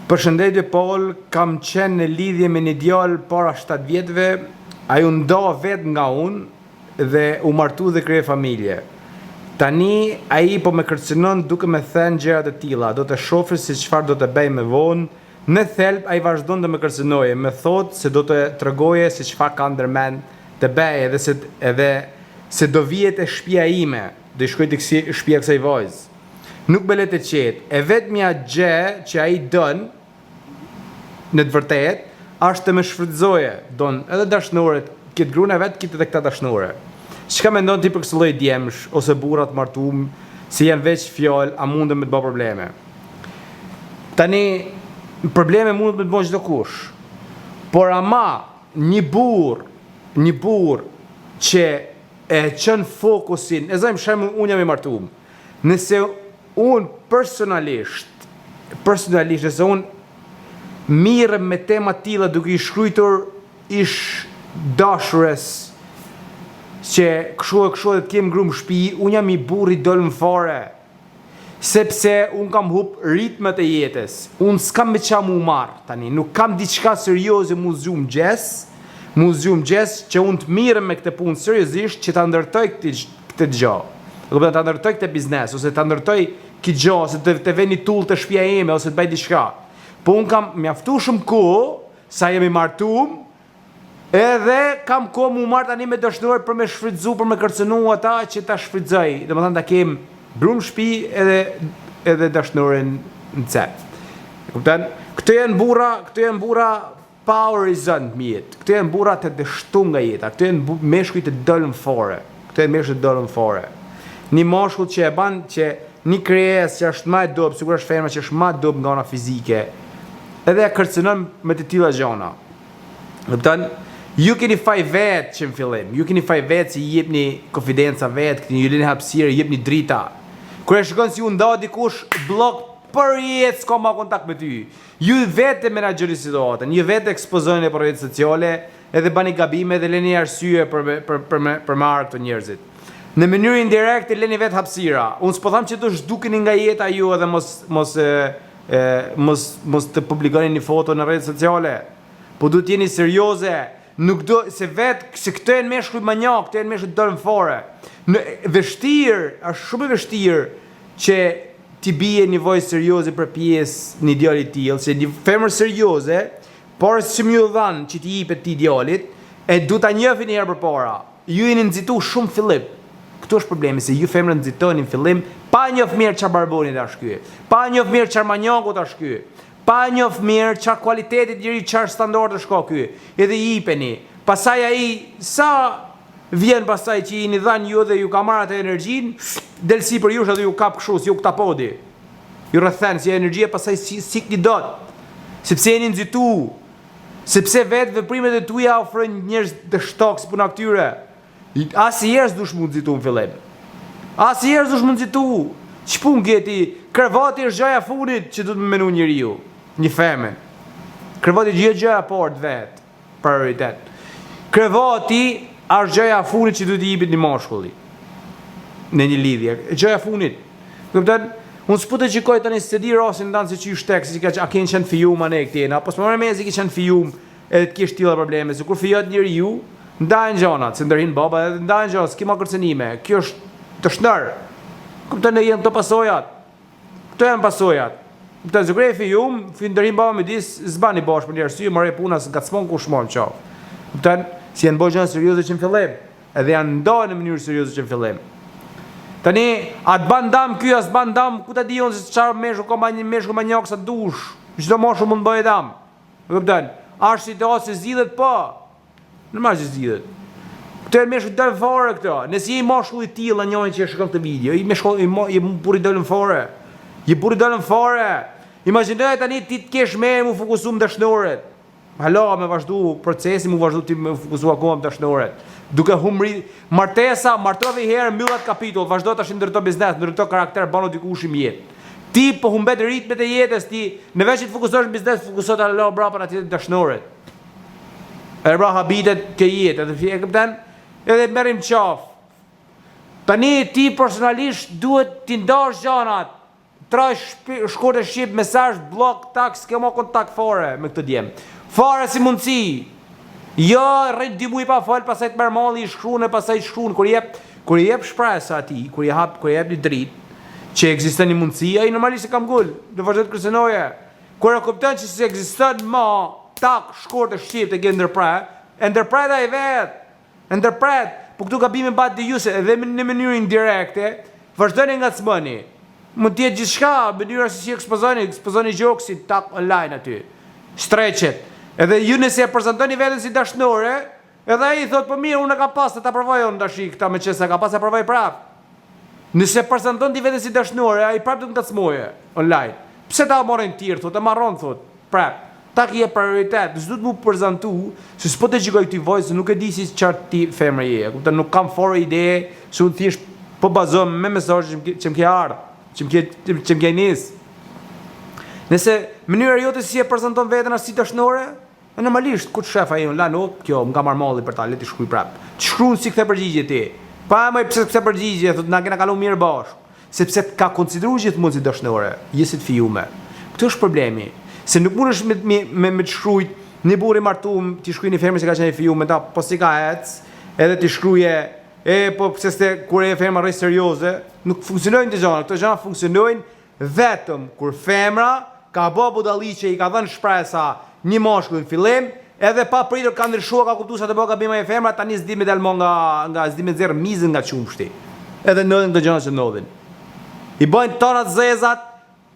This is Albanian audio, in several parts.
Përshëndetje Paul, kam qenë në lidhje me një djalë para 7 vjetëve, ai u nda vetë nga unë dhe u martu dhe krije familje. Tani ai po më kërcënon duke më thënë gjëra të tilla, do të shohësh se çfarë do të bëj më vonë. Në thelb ai vazhdon të më kërcënoje, më thotë se do të tregoje se çfarë ka ndërmend të bëj edhe se do vihet e shtëpia ime, do shkoj tek shtëpia kësaj vajzë. Nuk më le të qetë, e vetmja gjë që ai don në të vërtet është të më shfrytëzoje, don edhe dashnoret, këtë gruan e vet, këtë edhe këta dashnore. Çka mendon ti për këtë lloj djemsh ose burra të martuar, si janë veç fjalë, a mundem të bëj probleme? Tani probleme mund të bëjë çdo kush. Por ama një burr që e çon fokusin, e zëm shembull unë jam i martuar. Nëse unë personalisht, nëse unë mirëm me tema tilla duke i shkruar ish dashures që kështu dhe të kem grumë shtëpi, unë jam i burri dolën fare. Sepse unë kam hup ritmet e jetës. Unë s'kam me qa mu marë tani, nuk kam diçka serioze mu zgjumë gjes që unë të mirëm me këtë punë seriozisht që ta ndërtoj këtë gjë. Do ta ndërtoj këtë biznes ose ta ndërtoj këtë gjë, ose të veni tull të shtëpia ime ose të bëj diçka. Po unë kam mjaftu shumë kohë sa jemi martuar, edhe kam kohë mu marr tani me dashnor për me shfrytzu, për me kërcënu ata që ta shfrytëzoj. Domethënë ta kem brumë shtëpi edhe dashnoren në cep. E kupton? Këto janë burra pa horizont mjet. Këto janë burra të dështuar nga jeta. Këto janë meshkuj të dolën fore. Një mashkull që e ban që një krijesë që është më e dobët, sigurisht femra që është më e dobët nga ana fizike, edhe e kërcënon me të tilla gjëra. Kupton? Ju keni faj vetë që në fillim, ju keni faj vetë si jepni konfidenca vetë, këni ju lini hapësirë, jepni drita. Kër e shikon si ju nda dikush blok për jetë s'ka ma kontakt me ty. Ju vetë menaxheri situatën, ju vetë ekspozojnë për rrjetet sociale, edhe bani gabime dhe leni arsye për marrë këto njerëzit. Në mënyrë indirekte leni vetë hapësira. Unë s'po tham që të zhdukeni nga jeta ju edhe mos të publikoni një foto në rrjetet sociale. Po du t'jeni serioze. Nuk do se këto janë meshkuj manjak, këto janë meshkuj dolën fore. Është shumë e vështirë që ti bie një vojë serioze për pjesë një djali të tillë, se një femër serioze, por që më ju dhan që ti jepet ti djalit, e du ta njohni një herë përpara. Ju jeni nxitu shumë fillim. Këtu është problemi, se ju femrë nxitoni në fillim, pa njoh mirë çfarë barboni tash ky, pa njoh mirë çfarë manjaku tash ky. Pa njoh mirë çfarë kualitetit deri çfarë standarde shko ky. Edhe i jepeni. Pastaj ai sa vjen pastaj që jeni dhanë ju dhe ju ka marrë atë energjinë, del sipër jush edhe ju kap kështu, si u ktapodi. Ju rrethen si energjia pastaj sikli dot. Sepse jeni nxitu. Sepse vetë veprimet e tuaja ofrojnë njerëz të shtokë si puna këtyre. Asnjëherë s'dush mund nxitu në fillim. Asnjëherë s'dush mund nxitu. Ç'pun gjeti? Krevati është gjëja fundit që do të më menu njeriu. Një femër. Krevati gjëja e parë vet, prioritet. Krevati është gjëja e fundit që duhet i jepet një mashkulli në një lidhje. Gjëja e fundit. Kupton? Unë s'po të gjikoj tani se di rastin ndan se çish tek, si ka a kanë qenë fijum anë këtej, apo s'më me se kanë fijum edhe të kesh tilla probleme, se kur fijot njeriu, ndajnë gjëra, se ndërhin baba edhe ndajnë gjëra, s'ke më kërcënime. Kjo është të shnër. Kupton ne janë këto pasojat. Këto janë pasojat. Kupton se kur e fijum, ndërhin baba me dis, s'bani bash për një arsye, morë puna s'gacmon kush mall çao. Kupton? Si janë bëjë gjëra serioze që në fillim, edhe janë ndarë në mënyrë serioze që në fillim. Tani, atë bandam, ky as bandam, ku ta di unë se çfarë meshku manjak sa dush. Çdo moshu mund bëjë dam. E kupton? Është situatë se zgjidhet po. Normal që zgjidhet. Këto janë meshkuj dalë fare këto. Nëse je moshull i tillë njëri që shikon këtë video, i burri dalën fare. Je burri dalën fare. Imagjinoj tani ti të kesh me mu fokusuar në dashnoret. Halo, me vazhdu procesi, mu vazhdu ti me fokusu akoma më dashnoret. Duke humri martesa, martove i herë, mbyllat kapitull, vazhdo tash ndërto biznes, ndërto karakter, bano dikush i jetë. Ti po humbet ritmet e jetës, ti në vend që të fokusohesh në biznes, fokusohet halo brapa aty të dashnoret. E bra habitet ke jetë, edhe fje këpten, edhe merrim qaf. Tani ti personalisht duhet t'i ndash gjanat, tra shkurt e shqip, mesazh, blok, tak, s'ke mo kontakt fare me këtë djem. Fare si mundësi. Jo, rrit 2 muaj pa fal, pastaj të merr malli i shkruan e pastaj shkruan kur i jep shpresë atij, kur i jep një dritë që ekziston një mundësi, ai normalisht e kam gol, do vazhdoj të kërcënoje. Kur e kupton që se ekziston më tak shkurt e shqip të ndërpret ai vet. Ndërpret, po këtu gabime bat dhe ju se edhe në mënyrë indirekte, vazhdoni ngacmoni. Mund të jetë gjithçka, mënyra se si ekspozoni gjoksin tak online aty. Streqet. Edhe ju nëse e prezantoni veten si dashnore, edhe ai thot po mirë, unë kam pas ta provoj unë dashi këta me çesa, ka pas ta provoj prap. Nëse prezanton ti veten si dashnore, ai prap do të ngacmoje online. Pse ta morrin tir, thot, e marron thot. Prap. Ta ki e prioritet, s'du të mu prezantu, se s'po të gjikoj këti vojë, se nuk e di si qartë ti femre je, kupta nuk kam fore ide, se unë thjesht po bazom me mesazh që m'ke ardhë, që m'ke nisë. Nëse mënyra jote si e prezenton veten as si dashnore, normalisht kur shefa jon la not, kjo m'ka marr malli për ta, le të shkruaj prap. Të shkruan si kthe përgjigje ti. Pa më pse kthe përgjigje, thotë na kena kalu mirë bashkë, sepse ka konsideruar gjithmonë si dashnore, je si të fijume. Këtë është problemi. Se nuk mundesh me të shkrujt një burr i martuar, ti shkruaj një femër që ka qenë fijume, ta po si ka ec, edhe ti shkruaje po pse s'te kur e femra rri serioze, nuk funksionojnë të gjëra. Këto gjëra funksionojnë vetëm kur femra ka bë budalliqe, i ka dhënë shpresa një mashkull në fillim, edhe pa pritur ka ndryshuar, ka kuptuar se të bëka bima e femra, tani s'di me dalmo nga s'di me nxjerr mizën nga qumshti. Edhe ndodhin këto gjëra që ndodhin. I bëjnë tonat zezat,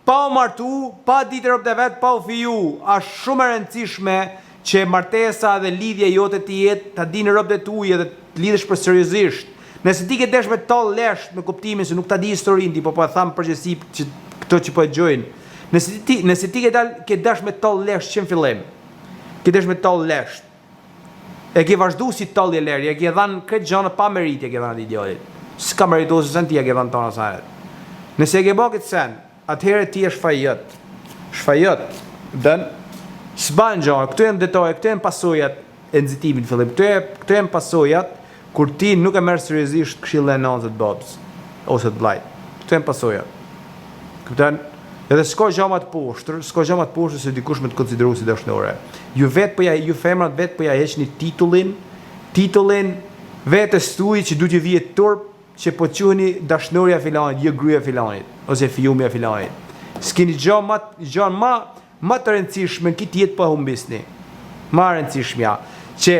pa u martu, pa ditë rrobat e vet, pa u fiju. Është shumë e rëndësishme që martesa dhe lidhja jote të jetë ta dinë rrobat e tuaja dhe të lidhesh për seriozisht. Nëse ti ke desh me toll lesh me kuptimin se nuk ta di historinë ti, po e tham përgjithësi që këto që po e gjojnë. Nëse ti ke dash me toll lesh që në fillim, ke dash me toll lesh. E ke vazhdu si toll i lerë, e ke dhënë këtë gjëna pa meritje, ke dhënë idiotit. S'ka merituar se ti e ke dhënë tona sa. Nëse e ke bë këtë sen, atëherë ti je shfajët. Shfajët. Dën s'ban gjë, këto janë detaje, këto janë pasojat e nxitimit fillim. Këto janë pasojat kur ti nuk e merr seriozisht këshillën e nënës të babës ose të vllajt. Këto janë pasojat. Kupton? Edhe s'ka gjë më të poshtër, se dikush më të konsideruar si dashnore. Ju femrat vet po ja heqni titullin vetes tuaj që duhet ju vije turp që po quheni dashnoria filanit, jo gruaja filanit ose fijumja filanit. S'keni gjë më të rëndësishme në këtë jetë po humbisni. Më e rëndësishmja që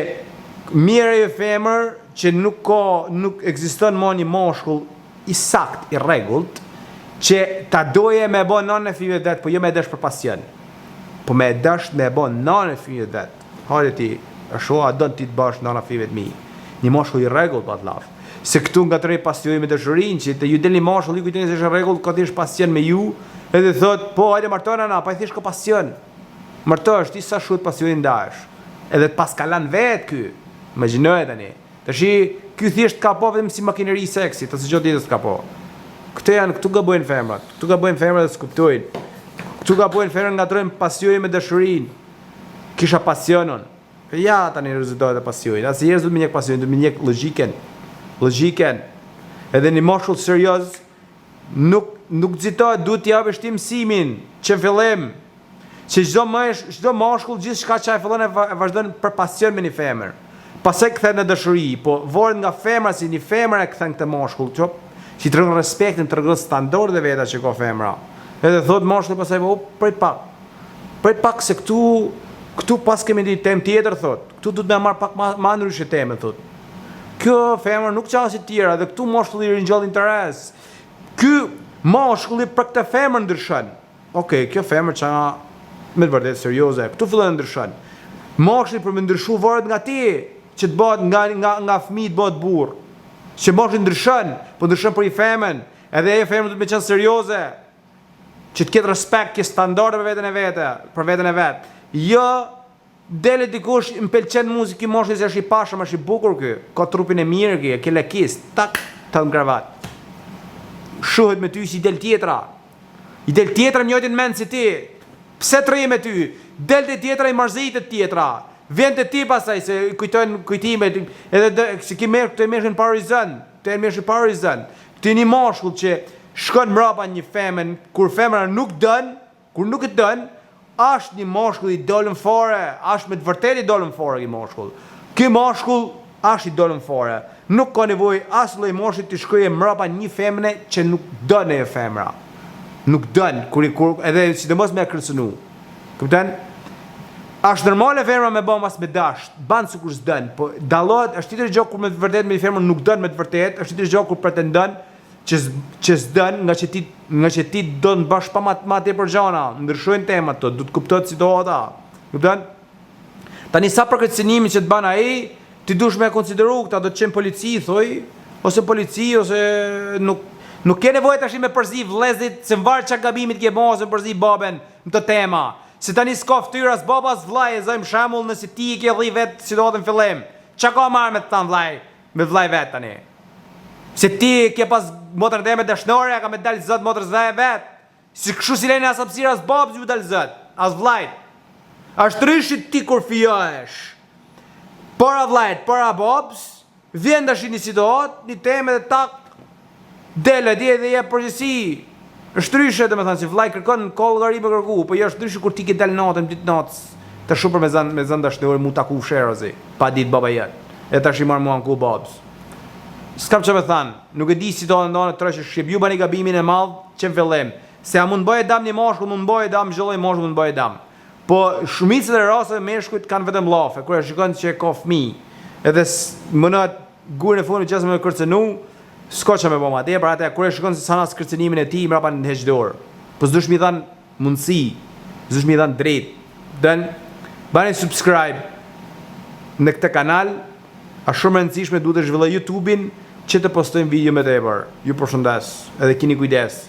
mirë e femër që nuk ekziston më një mashkull i sakt, i rregullt, që ta doje me bë nënën e fëmijëve vet, po jo me dash për pasion. Po me dash me bë nënën e fëmijëve vet. Hajde ti, ashtu a don ti të bash nëna e fëmijëve të mi. Një mashkull i rregullt pa të laf. Se këtu nga të pasioni me dashurinë, që të ju del një mashkull, ju kujtoni se është rregull, ka thjesht pasion me ju, edhe thot, po hajde martona na, pa thjesht ka pasion. Martosh ti sa shut pasionin ndash. Edhe të paskalan vet ky. Imagjinoje tani. Tashi ky thjesht ka po vetëm si makineri seksi, të çdo ditë s'ka po. Këtu gabojnë femrat. Këtu gabojnë femrat dhe s'kuptojnë. Këtu gabojnë femrat ngatrojnë pasionin me dashurinë. Kisha pasionon. Ja tani rezultatet e pasionit. As njerëz do të më njeh pasionin, do të më njeh logjikën. Edhe një mashkull serioz nuk nxitohet, duhet t'i japësh ti mësimin që fillim. Që çdo mashkull gjithçka që ai fillon e vazhdon për pasion me një femër. Pastaj kthehet në dashuri, po varet nga femra si një femër e kthen këtë mashkull, që i tregon respektin, tregon standardet e veta që ka femra. Edhe thot mashkulli pastaj po prit pak se këtu pas kemi një temë tjetër thot. Këtu duhet më marr pak më ndryshe temën thot. Kjo femër nuk qan si tjera dhe këtu mashkulli ringjall interes. Ky mashkulli për këtë femër ndryshon. Okej, kjo femër që me të vërtet serioze, këtu fillon të ndryshon. Mashkulli për më ndryshu varet nga ti, që të bëhet nga fëmijë të bëhet burr. Që mashkulli ndryshon, po ndryshon për i femën, edhe e femër do të më qenë serioze. Që të ketë respekt, ke standarde për veten e vet. Jo dele dikush më pëlqen muzikë mashkulli se është i pashëm, është i bukur ky, ka trupin e mirë ky, ke lekist, tak, ta në kravat. Shohet me ty si del tjetra. I del tjetra njëjtin mend si ti. Pse të rri me ty? Del te tjetra i marzitet tjetra. Vjen te ti pasaj se kujtojnë kujtimet, edhe se ki merr këtë meshën parizën, të merr parizën. Ti një mashkull që shkon mbrapa një femën, kur femra nuk dën, kur nuk e dën, është një moshkull i dolën fore, është me të vërtetë i dolën fore ky moshkull. Ky moshkull është i dolën fore. Nuk ka nevojë as lloj moshit të shkojë mbrapa një femre që nuk dën e femra. Nuk dën, kur edhe sidomos me kërcënu. Kupton? Është normale femra me bën mas me dash, ban sikur s'dën, po dallohet, është tjetër gjë kur me të vërtetë me një femër nuk dën me të vërtetë, është tjetër gjë kur pretendon që s'dën, nga që ti do të bash pa ma tepër gjana, ndryshojnë temat to, do të kuptohet situata. Kupton? Tani sa për kërcënimin që të ban ai, ti dush me konsideru këta do të qenë polici, thoj, ose polici, ose nuk ke nevojë tash me përzi vëllezit, se mvar çka gabimit ke bën ose përzi baben në të tema. Se tani s'ka ftyrë as babas vllai, e zojmë shembull nëse ti i ke dhi vet situatën fillim. Çka ka marrë me të thënë vllai, me vllai vet tani? Se ti ke pas motrën e me dashnore, ka me dal zot motrës vet. Si kështu si leni as hapësira as babës ju dal zot, as vllait. As trishit ti kur fijohesh. Para vllait, para babës, vjen tash një situatë, një temë dhe tak dele di edhe jep përgjithësi. Është ndryshe domethënë si vllai kërkon koll llogari me kërku, po jo është ndryshe kur ti ke dal natën ditë natës. Të shupër me zën dashnore mu taku fsherozi, pa ditë baba jet. E tash i marr mua ku babës. S'kam çfarë thënë, nuk e di situatën ndonë troshë shqip. Ju bani gabimin e madh që në fillim. Se a mund bëje dam një moshkull, mund bëje dam çdo lloj moshkull mund bëje dam. Po shumica e rasteve meshkujt kanë vetëm llafe, kur e shikon që ka fëmijë. Edhe mënat gurën e fundit që më kërcënu, s'ka që me bëma atje, pra atë kur e shikon se sa nas kërcënimin e tij mbrapa në heqdor. Po s'dush mi dhan mundësi, s'dush mi dhan drejt. Dan bani subscribe në këtë kanal. Është shumë e rëndësishme duhet të zhvilloj YouTube-in që të postojmë video më tepër. Ju përshëndes, edhe keni kujdes.